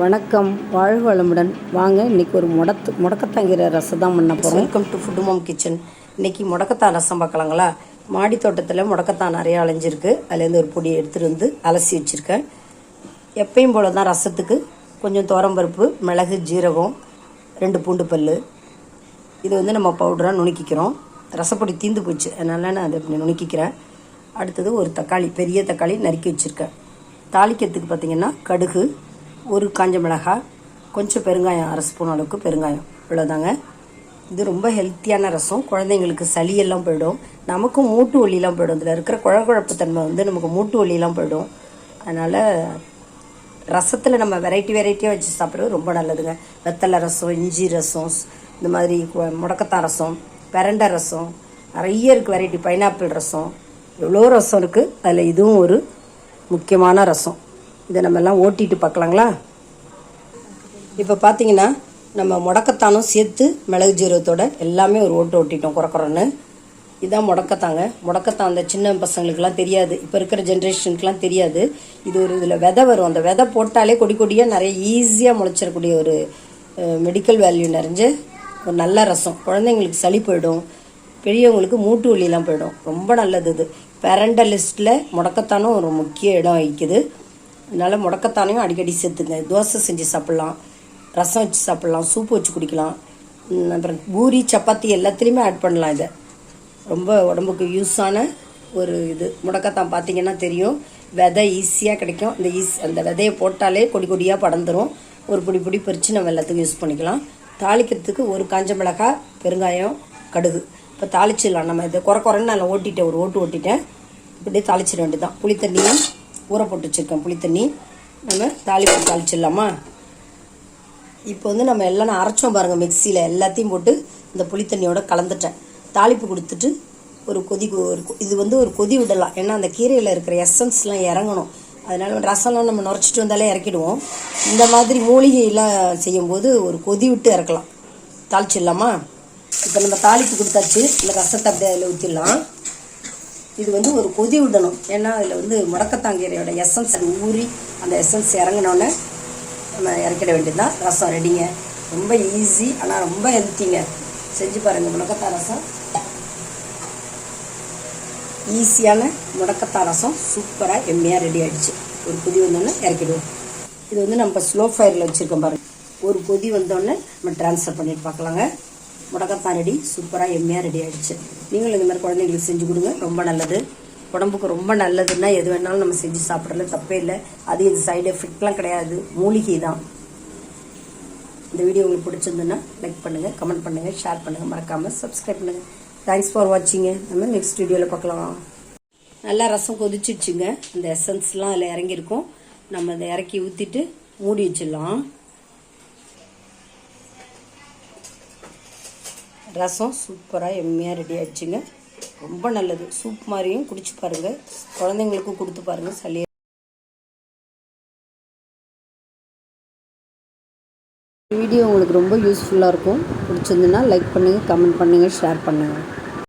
வணக்கம், வாழ்க வளமுடன். வாங்க, இன்றைக்கி ஒரு முடக்கத்தாங்கீரை ரசம் தான் பண்ண போகிறோம். Welcome to Food Mom Kitchen. இன்றைக்கி முடக்கத்தான் ரசம் பார்க்கலாங்களா. மாடி தோட்டத்தில் முடக்கத்தான் நிறையா அலைஞ்சிருக்கு. அதுலேருந்து ஒரு பொடியை எடுத்துகிட்டு வந்து அலசி வச்சுருக்கேன். எப்பயும் போல் தான் ரசத்துக்கு கொஞ்சம் துவரம்பருப்பு, மிளகு, ஜீரகம், 2 பூண்டு பல். இது வந்து நம்ம பவுடராக நுணுக்கிக்கிறோம். ரசப்பொடி தீந்து போச்சு, அதனால் நான் அதை இப்படி நுணுக்கிக்கிறேன். அடுத்தது ஒரு தக்காளி, பெரிய தக்காளி நறுக்கி வச்சுருக்கேன். தாளிக்கிறதுக்கு பார்த்திங்கன்னா கடுகு, ஒரு காஞ்ச மிளகாய், கொஞ்சம் பெருங்காயம், 1/2 ஸ்பூன் அளவுக்கு பெருங்காயம், இவ்வளோதாங்க. இது ரொம்ப ஹெல்த்தியான ரசம். குழந்தைங்களுக்கு சளியெல்லாம் போயிடும், நமக்கும் மூட்டு வலியெல்லாம் போயிடும். இதில் இருக்கிற குழகுழப்பு தன்மை வந்து நமக்கு மூட்டு வலியெல்லாம் போயிடும். அதனால் ரசத்தில் நம்ம வெரைட்டியாக வச்சு சாப்பிட்றது ரொம்ப நல்லதுங்க. வெத்தலை ரசம், இஞ்சி ரசம், இந்த மாதிரி முடக்கத்தான் ரசம், பிரண்டை ரசம், நிறைய இருக்குது வெரைட்டி. பைனாப்பிள் ரசம், எவ்வளோ ரசம் இருக்குது. அதில் இதுவும் ஒரு முக்கியமான ரசம். இதை நம்ம எல்லாம் ஓட்டிட்டு பார்க்கலாங்களா. இப்போ பார்த்தீங்கன்னா நம்ம முடக்கத்தானும் சேர்த்து மிளகு ஜீரகத்தோட எல்லாமே ஒரு ஓட்டிட்டோம் குறக்குறன்னு. இதுதான் முடக்கத்தாங்க. முடக்கத்தான் அந்த சின்ன பசங்களுக்கெல்லாம் தெரியாது, இப்போ இருக்கிற ஜென்ரேஷனுக்கெலாம் தெரியாது. இது ஒரு இதில் விதை வரும். அந்த விதை போட்டாலே கொடியாக நிறைய ஈஸியாக முளைச்சிடக்கூடிய ஒரு மெடிக்கல் வேல்யூ நிறைஞ்ச ஒரு நல்ல ரசம். குழந்தைங்களுக்கு சளி போயிடும், பெரியவங்களுக்கு மூட்டு வலியெல்லாம் போயிடும். ரொம்ப நல்லது இது. பிரண்டை லிஸ்ட்டில் முடக்கத்தானும் ஒரு முக்கிய இடம் வகிக்குது. அதனால் முடக்கத்தானையும் அடிக்கடி சேர்த்துங்க. தோசை செஞ்சு சாப்பிட்லாம், ரசம் வச்சு சாப்பிட்லாம், சூப்பு வச்சு குடிக்கலாம். அப்புறம் பூரி, சப்பாத்தி எல்லாத்துலேயுமே ஆட் பண்ணலாம். இதை ரொம்ப உடம்புக்கு யூஸான ஒரு இது. முடக்கத்தான் பார்த்திங்கன்னா தெரியும், விதை ஈஸியாக கிடைக்கும். அந்த விதையை போட்டாலே கொடியாக படர்ந்துடும். ஒரு பொடி பறித்து நம்ம எல்லாத்துக்கும் யூஸ் பண்ணிக்கலாம். தாளிக்கிறதுக்கு ஒரு காஞ்ச மிளகாய், பெருங்காயம், கடுகு. இப்போ தாளிச்சிடலாம். நம்ம இதை குறன்னு நான் ஓட்டிட்டேன், ஒரு ஓட்டிட்டேன். இப்படியே தாளிச்சிட வேண்டியதுதான். புளி தண்ணியும் ஊற போட்டு வச்சுருக்கேன். புளி தண்ணி நம்ம தாளிச்சிடலாமா. இப்போ வந்து நம்ம எல்லாம் அரைச்சோம் பாருங்கள் மிக்சியில், எல்லாத்தையும் போட்டு இந்த புளி தண்ணியோட கலந்துட்டேன். தாளிப்பு கொடுத்துட்டு இது வந்து ஒரு கொதி விடலாம். ஏன்னா அந்த கீரையில் இருக்கிற எசன்ஸ்லாம் இறங்கணும். அதனால ரசம்லாம் நம்ம நுரைச்சிட்டு வந்தாலே இறக்கிடுவோம். இந்த மாதிரி மூலிகையெல்லாம் செய்யும்போது ஒரு கொதி விட்டு இறக்கலாம். தாளிச்சிடலாமா. இப்போ நம்ம தாளிப்பு கொடுத்தாச்சு. இந்த ரசத்தை அப்படியே அதில் ஊற்றிடலாம். இது வந்து ஒரு கொதி விடணும். ஏன்னா அதில் வந்து முடக்கத்தாங்கீரையோட எசன்ஸ் அது ஊறி அந்த எசன்ஸ் இறங்கினோன்னே நம்ம இறக்கிட வேண்டியதுதான். ரசம் ரெடிங்க. ரொம்ப ஈஸி, ஆனால் ரொம்ப ஹெல்த்திங்க. செஞ்சு பாருங்கள். முடக்கத்தான் ரசம், ஈஸியான முடக்கத்தான் ரசம் சூப்பராக எம்மையாக ரெடி ஆகிடுச்சு. ஒரு கொதி வந்தோடனே இறக்கிடுவோம். இது வந்து நம்ம ஸ்லோ ஃபயரில் வச்சுருக்கோம் பாருங்கள். ஒரு கொதி வந்தோடனே நம்ம ட்ரான்ஸ்ஃபர் பண்ணிட்டு பார்க்கலாங்க. முடக்கத்தான் ரெடி, சூப்பராக எம்மையாக ரெடி ஆகிடுச்சு. நீங்களும் இந்த மாதிரி குழந்தைங்களுக்கு செஞ்சு கொடுங்க, ரொம்ப நல்லது. உடம்புக்கு ரொம்ப நல்லதுன்னா எது வேணாலும் நம்ம செஞ்சு சாப்பிட்றதுல தப்பே இல்லை. அது இது சைடு எஃபெக்ட்லாம் கிடையாது, மூலிகை தான். இந்த வீடியோ உங்களுக்கு பிடிச்சிருந்துன்னா லைக் பண்ணுங்கள், கமெண்ட் பண்ணுங்கள், ஷேர் பண்ணுங்கள், மறக்காமல் சப்ஸ்கிரைப் பண்ணுங்கள். Thanks for வாட்சிங்க. நம்ம நெக்ஸ்ட் வீடியோவில் பார்க்கலாம். நல்லா ரசம் கொதிச்சிடுச்சுங்க. இந்த எசன்ஸ்லாம் அதில் இறங்கியிருக்கும். நம்ம அதை இறக்கி ஊற்றிட்டு மூடி வச்சிடலாம். ரசம் சூப்பராக எம்மையாக ரெடி ஆகிடுச்சுங்க. ரொம்ப நல்லது. சூப் மாதிரியும் குடிச்சு பாருங்கள், குழந்தைங்களுக்கும் கொடுத்து பாருங்கள். சளி வீடியோ உங்களுக்கு ரொம்ப யூஸ்ஃபுல்லாக இருக்கும். பிடிச்சிருந்துன்னா லைக் பண்ணுங்கள், கமெண்ட் பண்ணுங்கள், ஷேர் பண்ணுங்கள்.